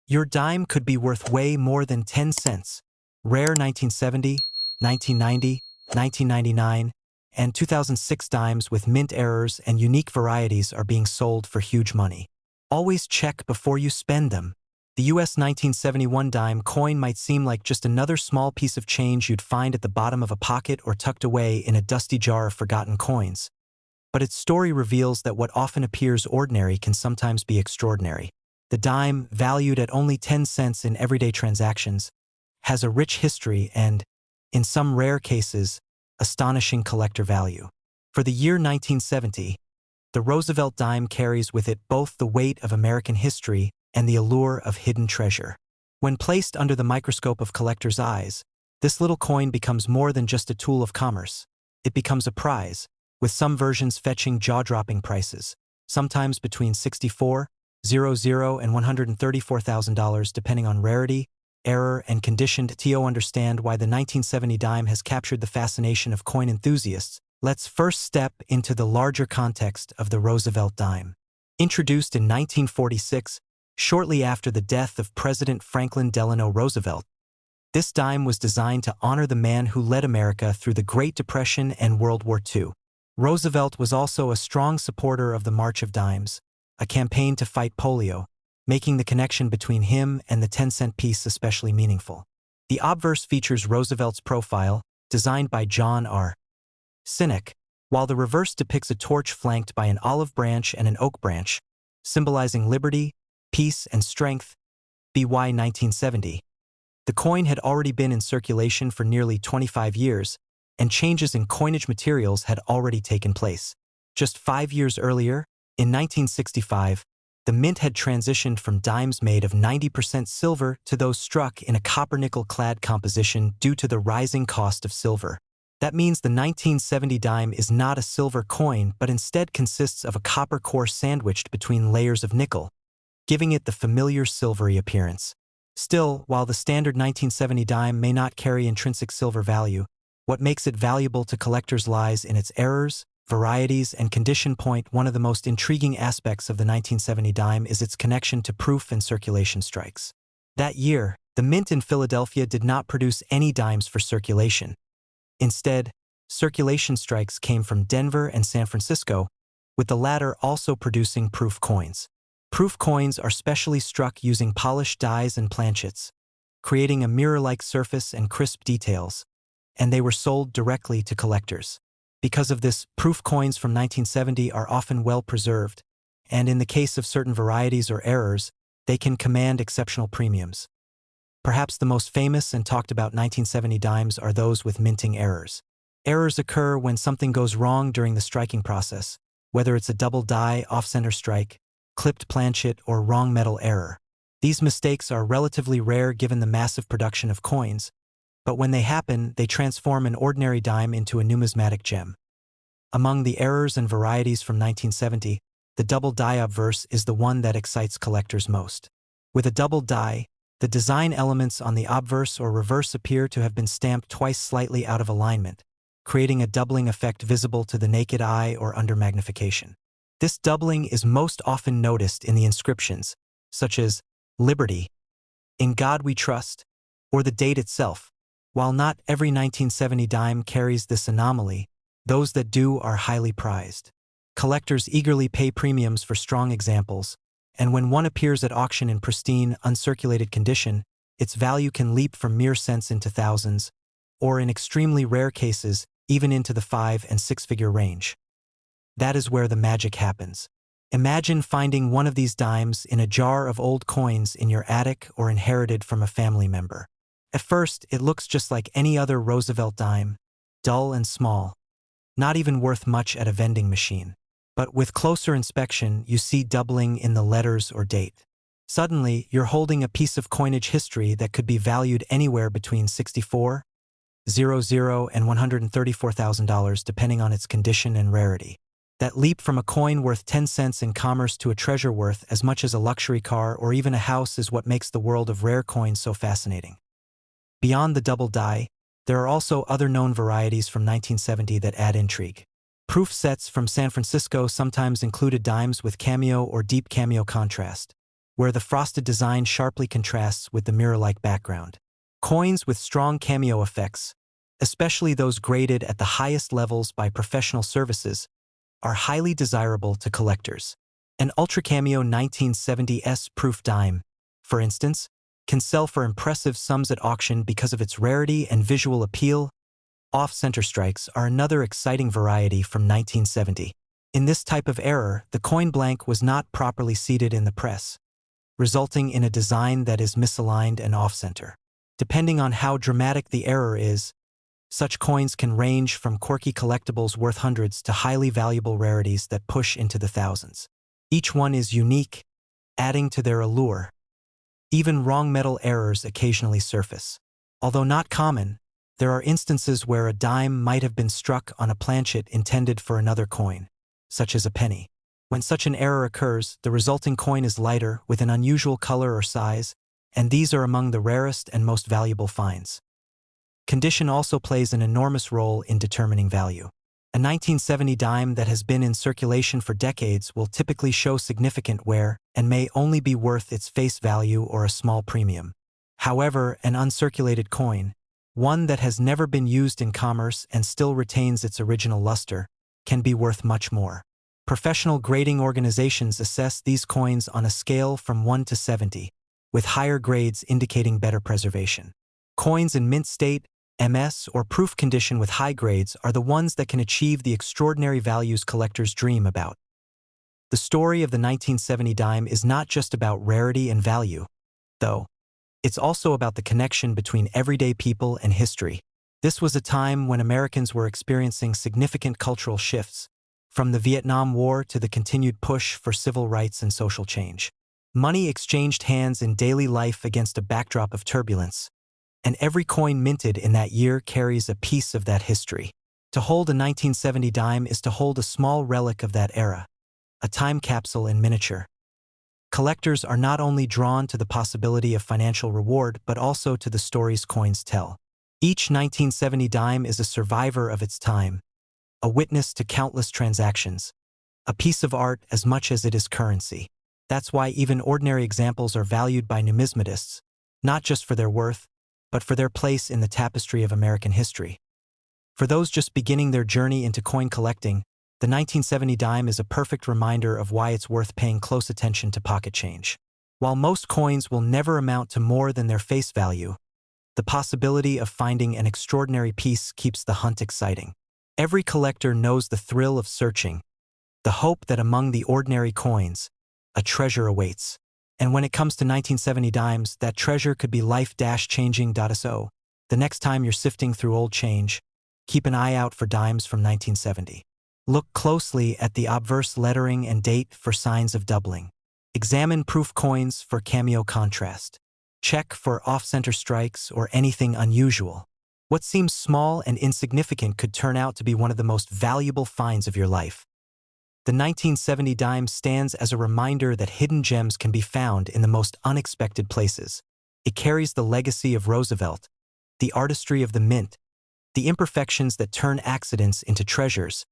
Your dime could be worth way more than 10 cents. Rare 1970, 1990, 1999, and 2006 dimes with mint errors and unique varieties are being sold for huge money. Always check before you spend them. The US 1971 dime coin might seem like just another small piece of change you'd find at the bottom of a pocket or tucked away in a dusty jar of forgotten coins. But its story reveals that what often appears ordinary can sometimes be extraordinary. The dime, valued at only 10 cents in everyday transactions, has a rich history and, in some rare cases, astonishing collector value. For the year 1970, the Roosevelt dime carries with it both the weight of American history and the allure of hidden treasure. When placed under the microscope of collectors' eyes, this little coin becomes more than just a tool of commerce. It becomes a prize, with some versions fetching jaw-dropping prices, sometimes between $64,000 and $134,000 depending on rarity, error, and condition. To understand why the 1970 dime has captured the fascination of coin enthusiasts, let's first step into the larger context of the Roosevelt dime. Introduced in 1946, shortly after the death of President Franklin Delano Roosevelt, this dime was designed to honor the man who led America through the Great Depression and World War II. Roosevelt was also a strong supporter of the March of Dimes, a campaign to fight polio, making the connection between him and the 10-cent piece especially meaningful. The obverse features Roosevelt's profile, designed by John R. Sinek, while the reverse depicts a torch flanked by an olive branch and an oak branch, symbolizing liberty, peace, and strength. BY 1970. The coin had already been in circulation for nearly 25 years, and changes in coinage materials had already taken place. Just 5 years earlier, in 1965, the mint had transitioned from dimes made of 90% silver to those struck in a copper-nickel-clad composition due to the rising cost of silver. That means the 1970 dime is not a silver coin but instead consists of a copper core sandwiched between layers of nickel, giving it the familiar silvery appearance. Still, while the standard 1970 dime may not carry intrinsic silver value, what makes it valuable to collectors lies in its errors, varieties, and condition. One of the most intriguing aspects of the 1970 dime is its connection to proof and circulation strikes. That year, the mint in Philadelphia did not produce any dimes for circulation. Instead, circulation strikes came from Denver and San Francisco, with the latter also producing proof coins. Proof coins are specially struck using polished dies and planchets, creating a mirror-like surface and crisp details, and they were sold directly to collectors. Because of this, proof coins from 1970 are often well preserved, and in the case of certain varieties or errors, they can command exceptional premiums. Perhaps the most famous and talked about 1970 dimes are those with minting errors. Errors occur when something goes wrong during the striking process, whether it's a double die, off-center strike, clipped planchet, or wrong metal error. These mistakes are relatively rare given the massive production of coins, but when they happen, they transform an ordinary dime into a numismatic gem. Among the errors and varieties from 1970, the double die obverse is the one that excites collectors most. With a double die, the design elements on the obverse or reverse appear to have been stamped twice slightly out of alignment, creating a doubling effect visible to the naked eye or under magnification. This doubling is most often noticed in the inscriptions, such as Liberty, In God We Trust, or the date itself. While not every 1970 dime carries this anomaly, those that do are highly prized. Collectors eagerly pay premiums for strong examples, and when one appears at auction in pristine, uncirculated condition, its value can leap from mere cents into thousands, or in extremely rare cases, even into the 5- and 6-figure range. That is where the magic happens. Imagine finding one of these dimes in a jar of old coins in your attic or inherited from a family member. At first, it looks just like any other Roosevelt dime, dull and small, not even worth much at a vending machine. But with closer inspection, you see doubling in the letters or date. Suddenly, you're holding a piece of coinage history that could be valued anywhere between $64,000 and $134,000 depending on its condition and rarity. That leap from a coin worth 10 cents in commerce to a treasure worth as much as a luxury car or even a house is what makes the world of rare coins so fascinating. Beyond the double die, there are also other known varieties from 1970 that add intrigue. Proof sets from San Francisco sometimes included dimes with cameo or deep cameo contrast, where the frosted design sharply contrasts with the mirror-like background. Coins with strong cameo effects, especially those graded at the highest levels by professional services, are highly desirable to collectors. An Ultra Cameo 1970s proof dime, for instance, can sell for impressive sums at auction because of its rarity and visual appeal. Off-center strikes are another exciting variety from 1970. In this type of error, the coin blank was not properly seated in the press, resulting in a design that is misaligned and off-center. Depending on how dramatic the error is, such coins can range from quirky collectibles worth hundreds to highly valuable rarities that push into the thousands. Each one is unique, adding to their allure. Even wrong metal errors occasionally surface. Although not common, there are instances where a dime might have been struck on a planchet intended for another coin, such as a penny. When such an error occurs, the resulting coin is lighter, with an unusual color or size, and these are among the rarest and most valuable finds. Condition also plays an enormous role in determining value. A 1970 dime that has been in circulation for decades will typically show significant wear and may only be worth its face value or a small premium. However, an uncirculated coin, one that has never been used in commerce and still retains its original luster, can be worth much more. Professional grading organizations assess these coins on a scale from 1 to 70, with higher grades indicating better preservation. Coins in mint state, MS, or proof condition with high grades are the ones that can achieve the extraordinary values collectors dream about. The story of the 1970 dime is not just about rarity and value, though. It's also about the connection between everyday people and history. This was a time when Americans were experiencing significant cultural shifts, from the Vietnam War to the continued push for civil rights and social change. Money exchanged hands in daily life against a backdrop of turbulence, and every coin minted in that year carries a piece of that history. To hold a 1970 dime is to hold a small relic of that era, a time capsule in miniature. Collectors are not only drawn to the possibility of financial reward, but also to the stories coins tell. Each 1970 dime is a survivor of its time, a witness to countless transactions, a piece of art as much as it is currency. That's why even ordinary examples are valued by numismatists, not just for their worth, but for their place in the tapestry of American history. For those just beginning their journey into coin collecting, the 1970 dime is a perfect reminder of why it's worth paying close attention to pocket change. While most coins will never amount to more than their face value, the possibility of finding an extraordinary piece keeps the hunt exciting. Every collector knows the thrill of searching, the hope that among the ordinary coins, a treasure awaits. And when it comes to 1970 dimes, that treasure could be life-changing. So, the next time you're sifting through old change, keep an eye out for dimes from 1970. Look closely at the obverse lettering and date for signs of doubling. Examine proof coins for cameo contrast. Check for off-center strikes or anything unusual. What seems small and insignificant could turn out to be one of the most valuable finds of your life. The 1970 dime stands as a reminder that hidden gems can be found in the most unexpected places. It carries the legacy of Roosevelt, the artistry of the mint, the imperfections that turn accidents into treasures,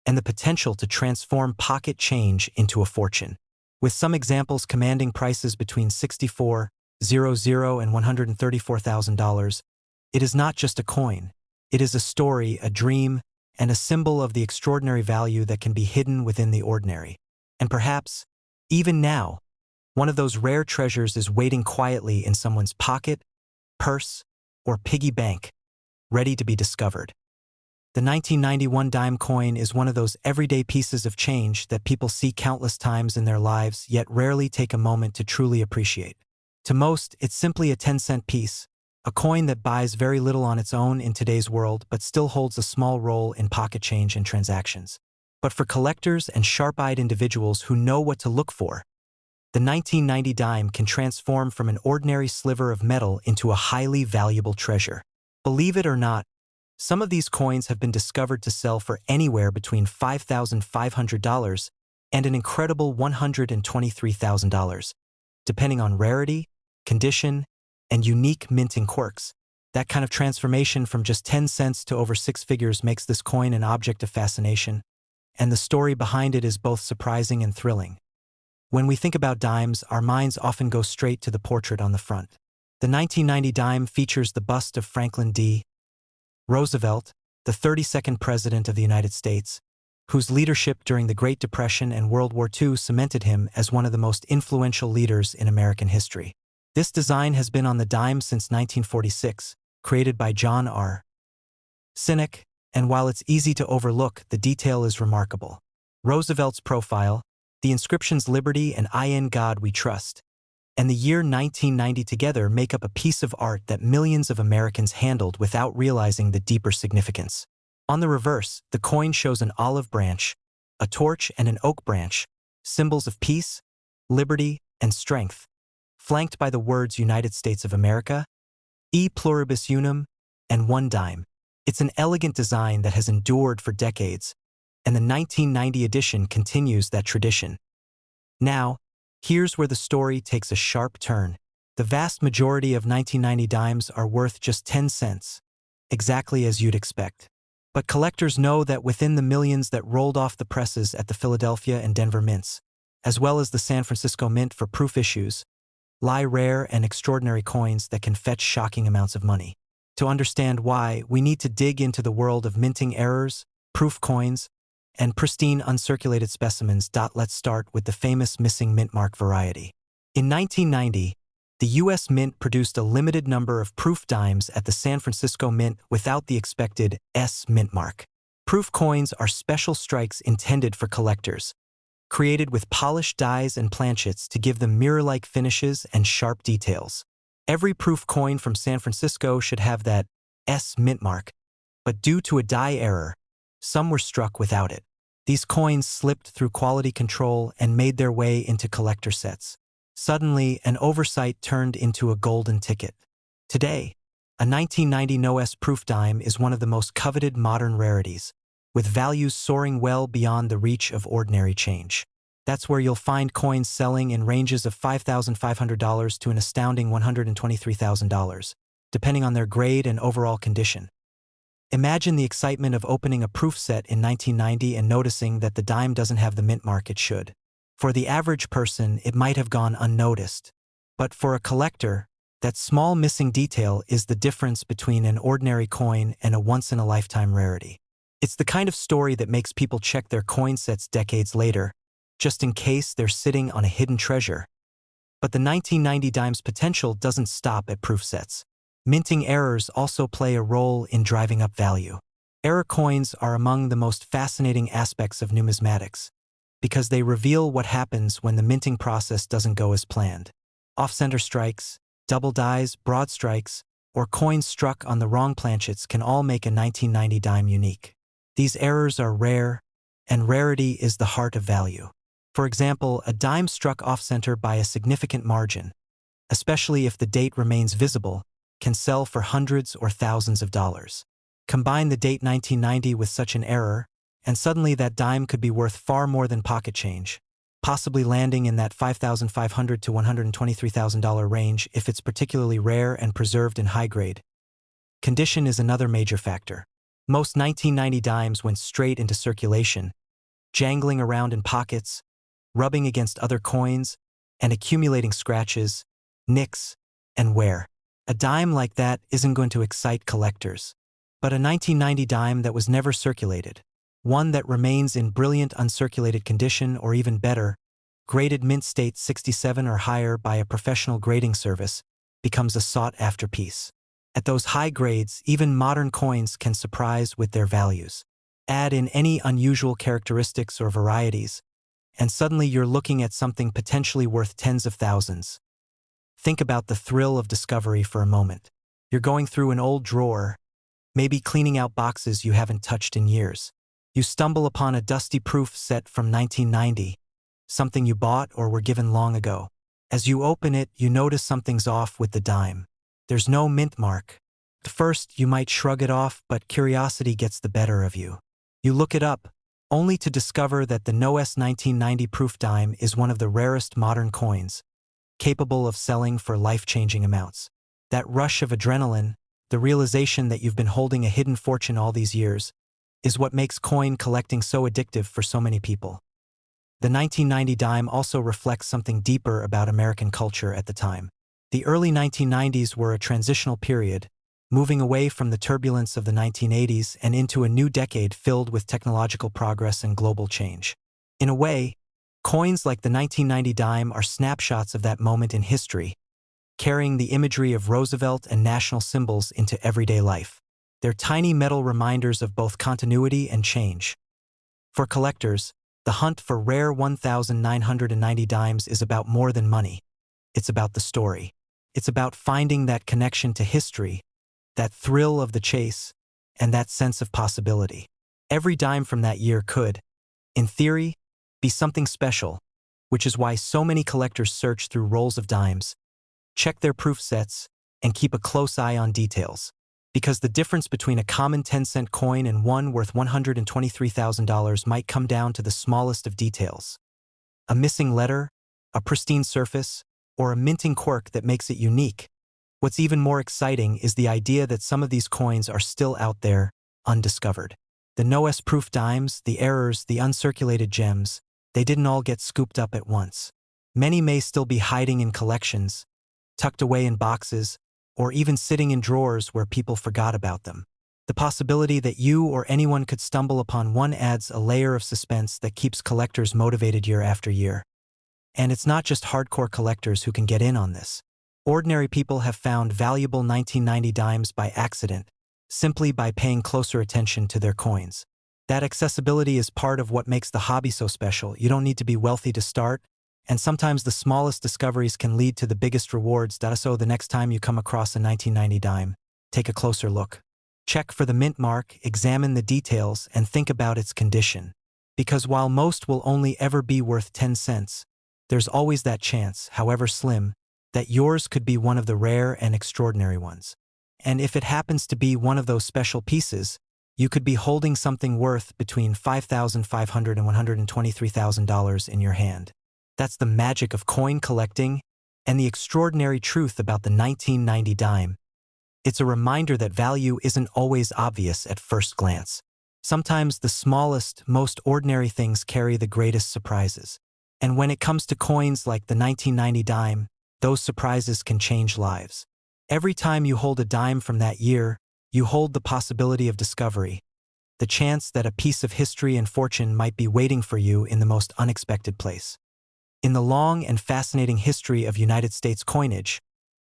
and the potential to transform pocket change into a fortune. With some examples commanding prices between $64,000 and $134,000, it is not just a coin. It is a story, a dream, and a symbol of the extraordinary value that can be hidden within the ordinary. And perhaps, even now, one of those rare treasures is waiting quietly in someone's pocket, purse, or piggy bank, ready to be discovered. The 1991 dime coin is one of those everyday pieces of change that people see countless times in their lives, yet rarely take a moment to truly appreciate. To most, it's simply a 10-cent piece, a coin that buys very little on its own in today's world but still holds a small role in pocket change and transactions. But for collectors and sharp-eyed individuals who know what to look for, the 1990 dime can transform from an ordinary sliver of metal into a highly valuable treasure. Believe it or not, some of these coins have been discovered to sell for anywhere between $5,500 and an incredible $123,000, depending on rarity, condition, and unique minting quirks. That kind of transformation from just 10 cents to over six figures makes this coin an object of fascination, and the story behind it is both surprising and thrilling. When we think about dimes, our minds often go straight to the portrait on the front. The 1990 dime features the bust of Franklin D. Roosevelt, the 32nd President of the United States, whose leadership during the Great Depression and World War II cemented him as one of the most influential leaders in American history. This design has been on the dime since 1946, created by John R. Cynic, and while it's easy to overlook, the detail is remarkable. Roosevelt's profile, the inscriptions "Liberty" and "I in God We Trust," and the year 1990 together make up a piece of art that millions of Americans handled without realizing the deeper significance. On the reverse, the coin shows an olive branch, a torch, and an oak branch, symbols of peace, liberty, and strength, flanked by the words United States of America, E pluribus unum, and one dime. It's an elegant design that has endured for decades, and the 1990 edition continues that tradition. Now, here's where the story takes a sharp turn. The vast majority of 1990 dimes are worth just 10 cents, exactly as you'd expect. But collectors know that within the millions that rolled off the presses at the Philadelphia and Denver mints, as well as the San Francisco Mint for proof issues, lie rare and extraordinary coins that can fetch shocking amounts of money. To understand why, we need to dig into the world of minting errors, proof coins, and pristine uncirculated specimens. Let's start with the famous missing mint mark variety. In 1990, the U.S. Mint produced a limited number of proof dimes at the San Francisco Mint without the expected S mint mark. Proof coins are special strikes intended for collectors, created with polished dies and planchets to give them mirror-like finishes and sharp details. Every proof coin from San Francisco should have that S mint mark, but due to a die error, some were struck without it. These coins slipped through quality control and made their way into collector sets. Suddenly, an oversight turned into a golden ticket. Today, a 1990 no-S proof dime is one of the most coveted modern rarities, with values soaring well beyond the reach of ordinary change. That's where you'll find coins selling in ranges of $5,500 to an astounding $123,000, depending on their grade and overall condition. Imagine the excitement of opening a proof set in 1990 and noticing that the dime doesn't have the mint mark it should. For the average person, it might have gone unnoticed. But for a collector, that small missing detail is the difference between an ordinary coin and a once-in-a-lifetime rarity. It's the kind of story that makes people check their coin sets decades later, just in case they're sitting on a hidden treasure. But the 1990 dime's potential doesn't stop at proof sets. Minting errors also play a role in driving up value. Error coins are among the most fascinating aspects of numismatics, because they reveal what happens when the minting process doesn't go as planned. Off-center strikes, double dies, broad strikes, or coins struck on the wrong planchets can all make a 1990 dime unique. These errors are rare, and rarity is the heart of value. For example, a dime struck off-center by a significant margin, especially if the date remains visible, can sell for hundreds or thousands of dollars. Combine the date 1990 with such an error, and suddenly that dime could be worth far more than pocket change, possibly landing in that $5,500 to $123,000 range if it's particularly rare and preserved in high grade. Condition is another major factor. Most 1990 dimes went straight into circulation, jangling around in pockets, rubbing against other coins, and accumulating scratches, nicks, and wear. A dime like that isn't going to excite collectors. But a 1990 dime that was never circulated, one that remains in brilliant uncirculated condition or even better, graded mint state 67 or higher by a professional grading service, becomes a sought-after piece. At those high grades, even modern coins can surprise with their values. Add in any unusual characteristics or varieties, and suddenly you're looking at something potentially worth tens of thousands. Think about the thrill of discovery for a moment. You're going through an old drawer, maybe cleaning out boxes you haven't touched in years. You stumble upon a dusty proof set from 1990, something you bought or were given long ago. As you open it, you notice something's off with the dime. There's no mint mark. At first, you might shrug it off, but curiosity gets the better of you. You look it up, only to discover that the no-S 1990 proof dime is one of the rarest modern coins, capable of selling for life-changing amounts. That rush of adrenaline, the realization that you've been holding a hidden fortune all these years, is what makes coin collecting so addictive for so many people. The 1990 dime also reflects something deeper about American culture at the time. The early 1990s were a transitional period, moving away from the turbulence of the 1980s and into a new decade filled with technological progress and global change. In a way, coins like the 1990 dime are snapshots of that moment in history, carrying the imagery of Roosevelt and national symbols into everyday life. They're tiny metal reminders of both continuity and change. For collectors, the hunt for rare 1990 dimes is about more than money. It's about the story. It's about finding that connection to history, that thrill of the chase, and that sense of possibility. Every dime from that year could, in theory, be something special, which is why so many collectors search through rolls of dimes, check their proof sets, and keep a close eye on details. Because the difference between a common 10-cent coin and one worth $123,000 might come down to the smallest of details. A missing letter, a pristine surface, or a minting quirk that makes it unique. What's even more exciting is the idea that some of these coins are still out there, undiscovered. The no-S-proof dimes, the errors, the uncirculated gems, they didn't all get scooped up at once. Many may still be hiding in collections, tucked away in boxes, or even sitting in drawers where people forgot about them. The possibility that you or anyone could stumble upon one adds a layer of suspense that keeps collectors motivated year after year. And it's not just hardcore collectors who can get in on this. Ordinary people have found valuable 1990 dimes by accident, simply by paying closer attention to their coins. That accessibility is part of what makes the hobby so special. You don't need to be wealthy to start, and sometimes the smallest discoveries can lead to the biggest rewards. So the next time you come across a 1990 dime, take a closer look. Check for the mint mark, examine the details, and think about its condition. Because while most will only ever be worth 10 cents, there's always that chance, however slim, that yours could be one of the rare and extraordinary ones. And if it happens to be one of those special pieces, you could be holding something worth between $5,500 and $123,000 in your hand. That's the magic of coin collecting and the extraordinary truth about the 1990 dime. It's a reminder that value isn't always obvious at first glance. Sometimes the smallest, most ordinary things carry the greatest surprises. And when it comes to coins like the 1990 dime, those surprises can change lives. Every time you hold a dime from that year, you hold the possibility of discovery, the chance that a piece of history and fortune might be waiting for you in the most unexpected place. In the long and fascinating history of United States coinage,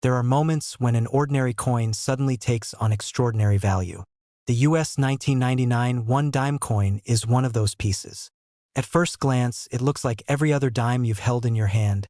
there are moments when an ordinary coin suddenly takes on extraordinary value. The US 1999 one-dime coin is one of those pieces. At first glance, it looks like every other dime you've held in your hand,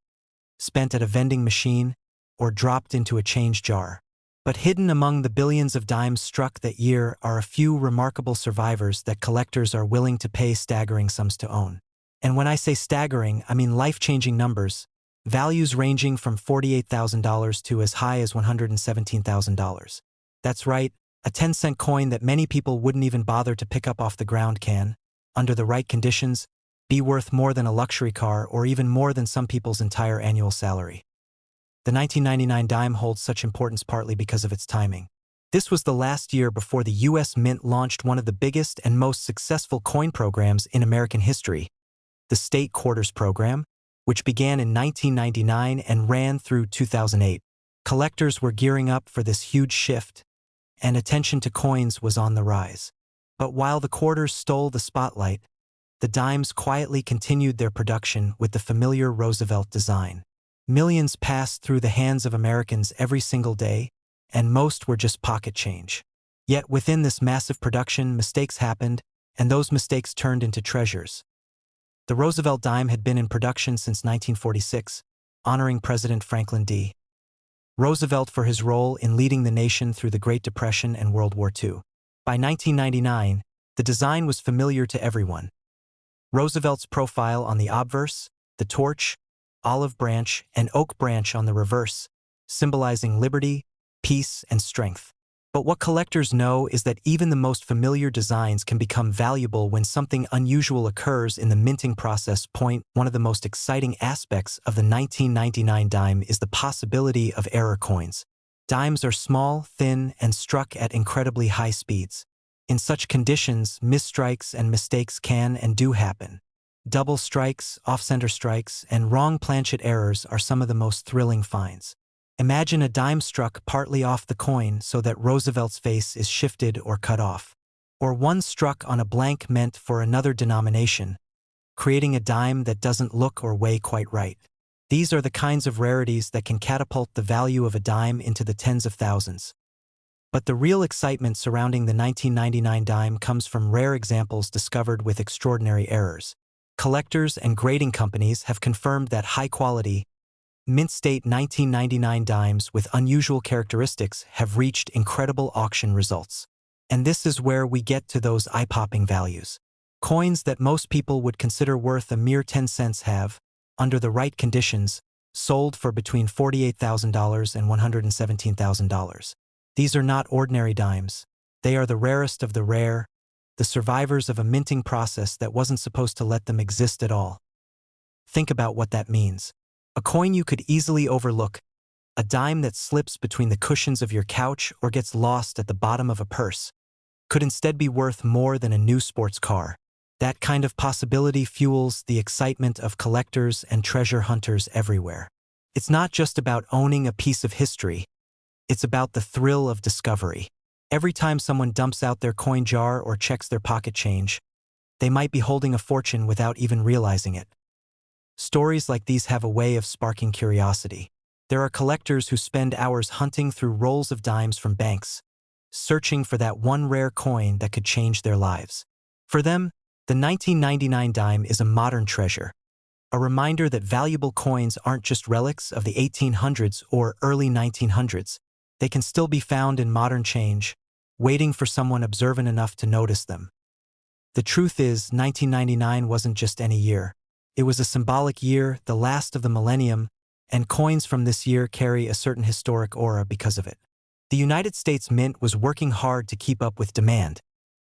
spent at a vending machine, or dropped into a change jar. But hidden among the billions of dimes struck that year are a few remarkable survivors that collectors are willing to pay staggering sums to own. And when I say staggering, I mean life-changing numbers, values ranging from $48,000 to as high as $117,000. That's right, a 10-cent coin that many people wouldn't even bother to pick up off the ground can, under the right conditions, be worth more than a luxury car or even more than some people's entire annual salary. The 1999 dime holds such importance partly because of its timing. This was the last year before the U.S. Mint launched one of the biggest and most successful coin programs in American history, the State Quarters Program, which began in 1999 and ran through 2008. Collectors were gearing up for this huge shift, and attention to coins was on the rise. But while the quarters stole the spotlight, the dimes quietly continued their production with the familiar Roosevelt design. Millions passed through the hands of Americans every single day, and most were just pocket change. Yet within this massive production, mistakes happened, and those mistakes turned into treasures. The Roosevelt dime had been in production since 1946, honoring President Franklin D. Roosevelt for his role in leading the nation through the Great Depression and World War II. By 1999, the design was familiar to everyone. Roosevelt's profile on the obverse, the torch, olive branch, and oak branch on the reverse, symbolizing liberty, peace, and strength. But what collectors know is that even the most familiar designs can become valuable when something unusual occurs in the minting process. One of the most exciting aspects of the 1999 dime is the possibility of error coins. Dimes are small, thin, and struck at incredibly high speeds. In such conditions, misstrikes and mistakes can and do happen. Double strikes, off-center strikes, and wrong planchet errors are some of the most thrilling finds. Imagine a dime struck partly off the coin so that Roosevelt's face is shifted or cut off. Or one struck on a blank meant for another denomination, creating a dime that doesn't look or weigh quite right. These are the kinds of rarities that can catapult the value of a dime into the tens of thousands. But the real excitement surrounding the 1999 dime comes from rare examples discovered with extraordinary errors. Collectors and grading companies have confirmed that high-quality, mint-state 1999 dimes with unusual characteristics have reached incredible auction results. And this is where we get to those eye-popping values. Coins that most people would consider worth a mere 10 cents have, under the right conditions, sold for between $48,000 and $117,000. These are not ordinary dimes. They are the rarest of the rare, the survivors of a minting process that wasn't supposed to let them exist at all. Think about what that means. A coin you could easily overlook, a dime that slips between the cushions of your couch or gets lost at the bottom of a purse, could instead be worth more than a new sports car. That kind of possibility fuels the excitement of collectors and treasure hunters everywhere. It's not just about owning a piece of history, it's about the thrill of discovery. Every time someone dumps out their coin jar or checks their pocket change, they might be holding a fortune without even realizing it. Stories like these have a way of sparking curiosity. There are collectors who spend hours hunting through rolls of dimes from banks, searching for that one rare coin that could change their lives. For them, the 1999 dime is a modern treasure, a reminder that valuable coins aren't just relics of the 1800s or early 1900s. They can still be found in modern change, waiting for someone observant enough to notice them. The truth is, 1999 wasn't just any year. It was a symbolic year, the last of the millennium, and coins from this year carry a certain historic aura because of it. The United States Mint was working hard to keep up with demand,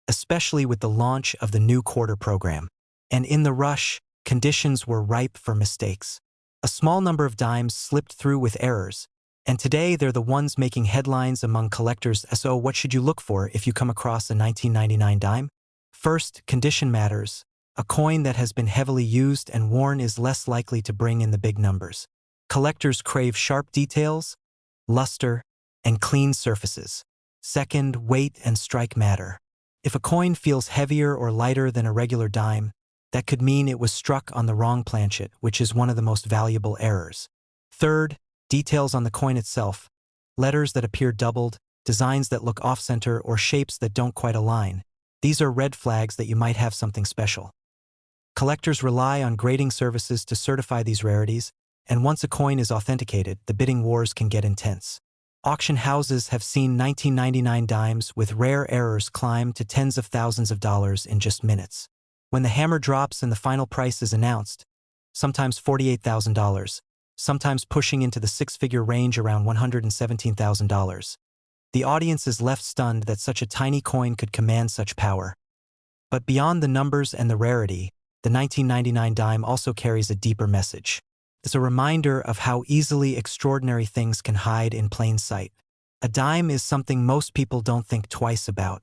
especially with the launch of the new quarter program. And in the rush, conditions were ripe for mistakes. A small number of dimes slipped through with errors, and today they're the ones making headlines among collectors. So what should you look for if you come across a 1999 dime? First, condition matters. A coin that has been heavily used and worn is less likely to bring in the big numbers. Collectors crave sharp details, luster, and clean surfaces. Second, weight and strike matter. If a coin feels heavier or lighter than a regular dime, that could mean it was struck on the wrong planchet, which is one of the most valuable errors. Third, details on the coin itself. Letters that appear doubled, designs that look off-center, or shapes that don't quite align. These are red flags that you might have something special. Collectors rely on grading services to certify these rarities, and once a coin is authenticated, the bidding wars can get intense. Auction houses have seen 1999 dimes with rare errors climb to tens of thousands of dollars in just minutes. When the hammer drops and the final price is announced, sometimes $48,000, sometimes pushing into the six-figure range around $117,000. The audience is left stunned that such a tiny coin could command such power. But beyond the numbers and the rarity, the 1999 dime also carries a deeper message. It's a reminder of how easily extraordinary things can hide in plain sight. A dime is something most people don't think twice about.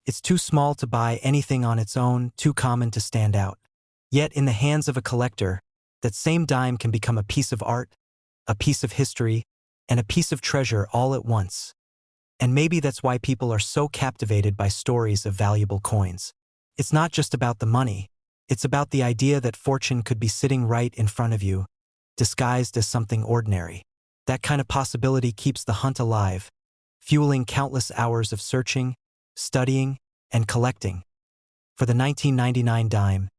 It's too small to buy anything on its own, too common to stand out. Yet in the hands of a collector, that same dime can become a piece of art, a piece of history, and a piece of treasure all at once. And maybe that's why people are so captivated by stories of valuable coins. It's not just about the money. It's about the idea that fortune could be sitting right in front of you, disguised as something ordinary. That kind of possibility keeps the hunt alive, fueling countless hours of searching, studying, and collecting. For the 1999 dime,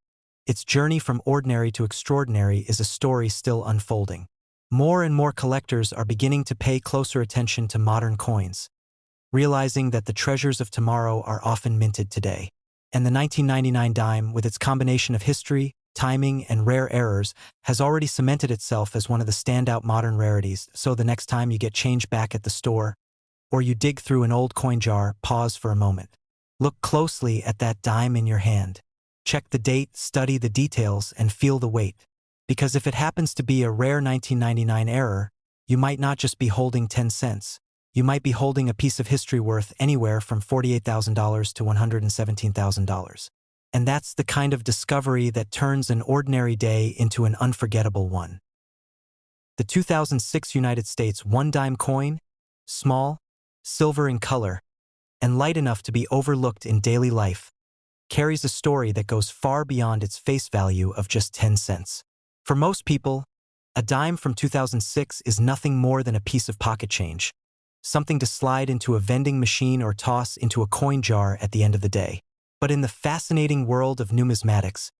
its journey from ordinary to extraordinary is a story still unfolding. More and more collectors are beginning to pay closer attention to modern coins, realizing that the treasures of tomorrow are often minted today. And the 1999 dime, with its combination of history, timing, and rare errors, has already cemented itself as one of the standout modern rarities. So the next time you get change back at the store, or you dig through an old coin jar, pause for a moment. Look closely at that dime in your hand. Check the date, study the details, and feel the weight. Because if it happens to be a rare 1999 error, you might not just be holding 10 cents. You might be holding a piece of history worth anywhere from $48,000 to $117,000. And that's the kind of discovery that turns an ordinary day into an unforgettable one. The 2006 United States one-dime coin, small, silver in color, and light enough to be overlooked in daily life, carries a story that goes far beyond its face value of just 10 cents. For most people, a dime from 2006 is nothing more than a piece of pocket change, something to slide into a vending machine or toss into a coin jar at the end of the day. But in the fascinating world of numismatics,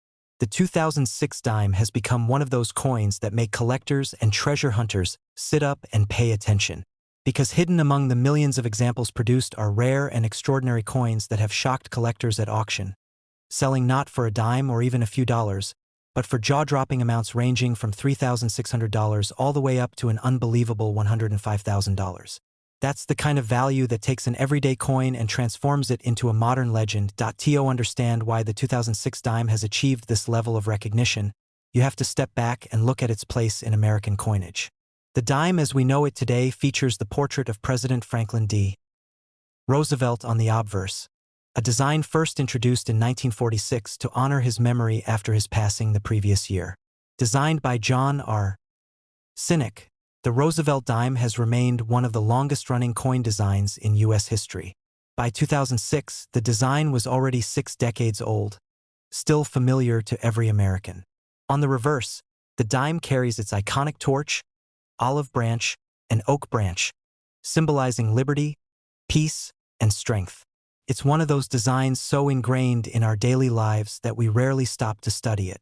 the 2006 dime has become one of those coins that make collectors and treasure hunters sit up and pay attention. Because hidden among the millions of examples produced are rare and extraordinary coins that have shocked collectors at auction, selling not for a dime or even a few dollars, but for jaw-dropping amounts ranging from $3,600 all the way up to an unbelievable $105,000. That's the kind of value that takes an everyday coin and transforms it into a modern legend. To understand why the 2006 dime has achieved this level of recognition, you have to step back and look at its place in American coinage. The dime as we know it today features the portrait of President Franklin D. Roosevelt on the obverse, a design first introduced in 1946 to honor his memory after his passing the previous year. Designed by John R. Sinek, the Roosevelt dime has remained one of the longest-running coin designs in U.S. history. By 2006, the design was already 6 decades old, still familiar to every American. On the reverse, the dime carries its iconic torch, olive branch, and oak branch, symbolizing liberty, peace, and strength. It's one of those designs so ingrained in our daily lives that we rarely stop to study it.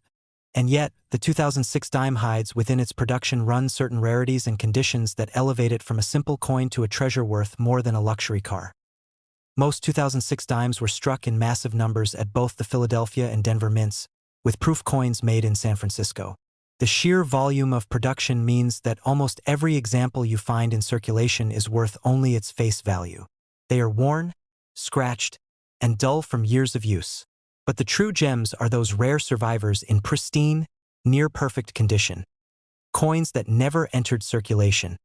And yet, the 2006 dime hides within its production run certain rarities and conditions that elevate it from a simple coin to a treasure worth more than a luxury car. Most 2006 dimes were struck in massive numbers at both the Philadelphia and Denver mints, with proof coins made in San Francisco. The sheer volume of production means that almost every example you find in circulation is worth only its face value. They are worn, scratched, and dull from years of use. But the true gems are those rare survivors in pristine, near-perfect condition. Coins that never entered circulation,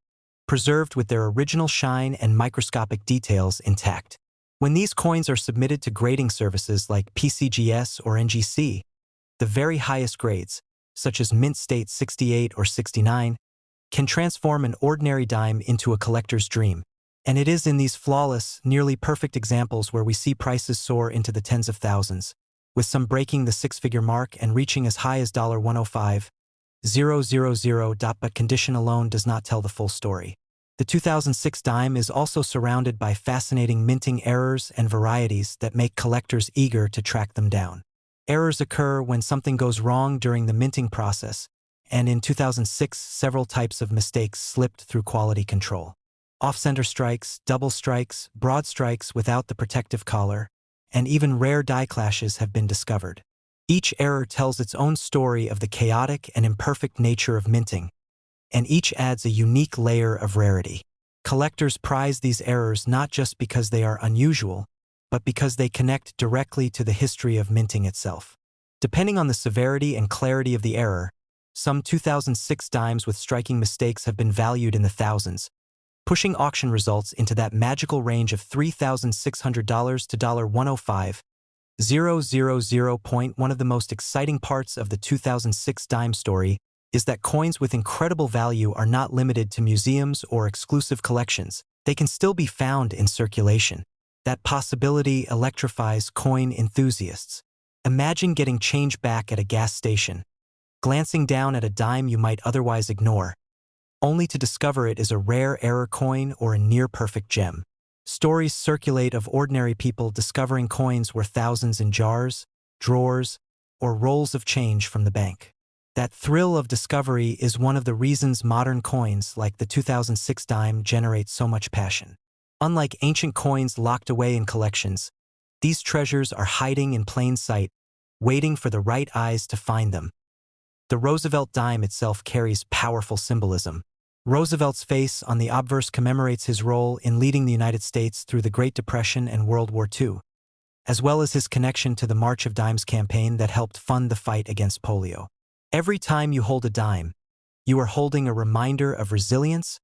preserved with their original shine and microscopic details intact. When these coins are submitted to grading services like PCGS or NGC, the very highest grades, such as mint state 68 or 69, can transform an ordinary dime into a collector's dream. And it is in these flawless, nearly perfect examples where we see prices soar into the tens of thousands, with some breaking the 6-figure mark and reaching as high as $105,000. But condition alone does not tell the full story. The 2006 dime is also surrounded by fascinating minting errors and varieties that make collectors eager to track them down. Errors occur when something goes wrong during the minting process, and in 2006 several types of mistakes slipped through quality control. Off-center strikes, double strikes, broad strikes without the protective collar, and even rare die clashes have been discovered. Each error tells its own story of the chaotic and imperfect nature of minting, and each adds a unique layer of rarity. Collectors prize these errors not just because they are unusual, but because they connect directly to the history of minting itself. Depending on the severity and clarity of the error, some 2006 dimes with striking mistakes have been valued in the thousands, pushing auction results into that magical range of $3,600 to $105,000. One of the most exciting parts of the 2006 dime story is that coins with incredible value are not limited to museums or exclusive collections. They can still be found in circulation. That possibility electrifies coin enthusiasts. Imagine getting change back at a gas station, glancing down at a dime you might otherwise ignore, only to discover it is a rare error coin or a near-perfect gem. Stories circulate of ordinary people discovering coins worth thousands in jars, drawers, or rolls of change from the bank. That thrill of discovery is one of the reasons modern coins like the 2006 dime generate so much passion. Unlike ancient coins locked away in collections, these treasures are hiding in plain sight, waiting for the right eyes to find them. The Roosevelt dime itself carries powerful symbolism. Roosevelt's face on the obverse commemorates his role in leading the United States through the Great Depression and World War II, as well as his connection to the March of Dimes campaign that helped fund the fight against polio. Every time you hold a dime, you are holding a reminder of resilience,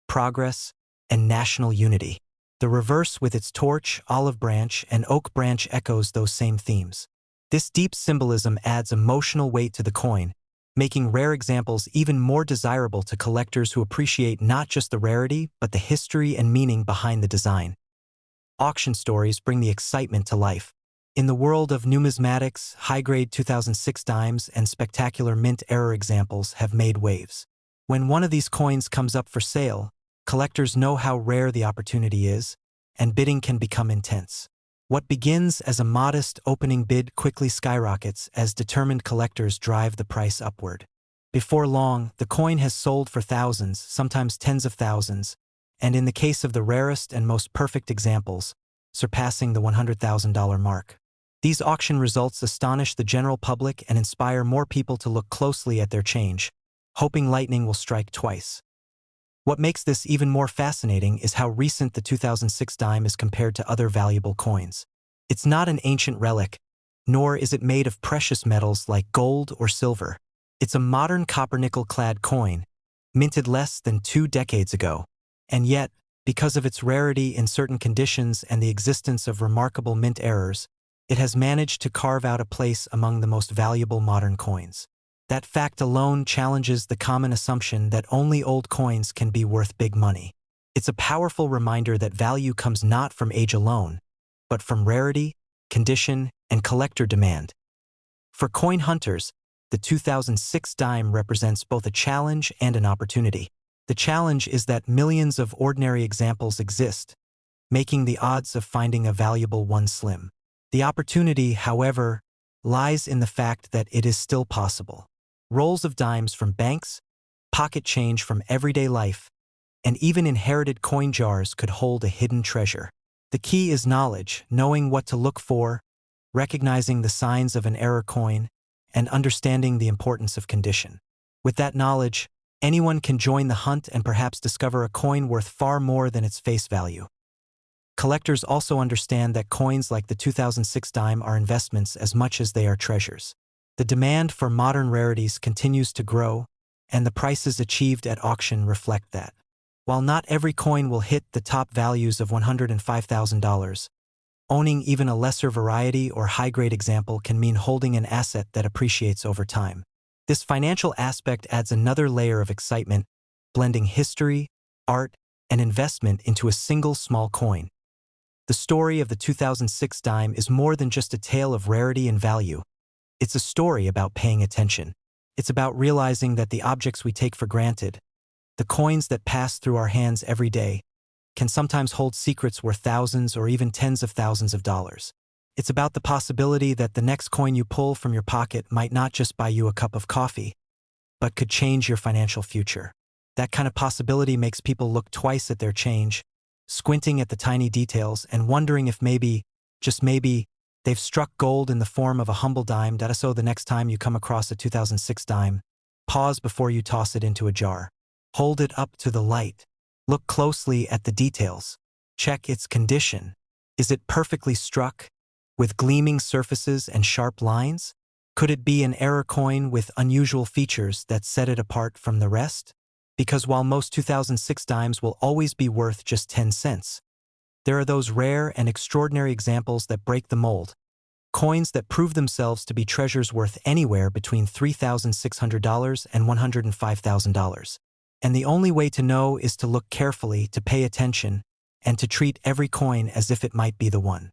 progress, and national unity. The reverse with its torch, olive branch, and oak branch echoes those same themes. This deep symbolism adds emotional weight to the coin, making rare examples even more desirable to collectors who appreciate not just the rarity, but the history and meaning behind the design. Auction stories bring the excitement to life. In the world of numismatics, high-grade 2006 dimes and spectacular mint-era examples have made waves. When one of these coins comes up for sale, collectors know how rare the opportunity is, and bidding can become intense. What begins as a modest opening bid quickly skyrockets as determined collectors drive the price upward. Before long, the coin has sold for thousands, sometimes tens of thousands, and in the case of the rarest and most perfect examples, surpassing the $100,000 mark. These auction results astonish the general public and inspire more people to look closely at their change, hoping lightning will strike twice. What makes this even more fascinating is how recent the 2006 dime is compared to other valuable coins. It's not an ancient relic, nor is it made of precious metals like gold or silver. It's a modern copper-nickel-clad coin, minted less than 2 decades ago. And yet, because of its rarity in certain conditions and the existence of remarkable mint errors, it has managed to carve out a place among the most valuable modern coins. That fact alone challenges the common assumption that only old coins can be worth big money. It's a powerful reminder that value comes not from age alone, but from rarity, condition, and collector demand. For coin hunters, the 2006 dime represents both a challenge and an opportunity. The challenge is that millions of ordinary examples exist, making the odds of finding a valuable one slim. The opportunity, however, lies in the fact that it is still possible. Rolls of dimes from banks, pocket change from everyday life, and even inherited coin jars could hold a hidden treasure. The key is knowledge, knowing what to look for, recognizing the signs of an error coin, and understanding the importance of condition. With that knowledge, anyone can join the hunt and perhaps discover a coin worth far more than its face value. Collectors also understand that coins like the 2006 dime are investments as much as they are treasures. The demand for modern rarities continues to grow, and the prices achieved at auction reflect that. While not every coin will hit the top values of $105,000, owning even a lesser variety or high-grade example can mean holding an asset that appreciates over time. This financial aspect adds another layer of excitement, blending history, art, and investment into a single small coin. The story of the 2006 dime is more than just a tale of rarity and value. It's a story about paying attention. It's about realizing that the objects we take for granted, the coins that pass through our hands every day, can sometimes hold secrets worth thousands or even tens of thousands of dollars. It's about the possibility that the next coin you pull from your pocket might not just buy you a cup of coffee, but could change your financial future. That kind of possibility makes people look twice at their change, squinting at the tiny details and wondering if maybe, just maybe, they've struck gold in the form of a humble dime. So the next time you come across a 2006 dime, pause before you toss it into a jar. Hold it up to the light. Look closely at the details. Check its condition. Is it perfectly struck, with gleaming surfaces and sharp lines? Could it be an error coin with unusual features that set it apart from the rest? Because while most 2006 dimes will always be worth just 10 cents, there are those rare and extraordinary examples that break the mold, coins that prove themselves to be treasures worth anywhere between $3,600 and $105,000. And the only way to know is to look carefully, to pay attention, and to treat every coin as if it might be the one.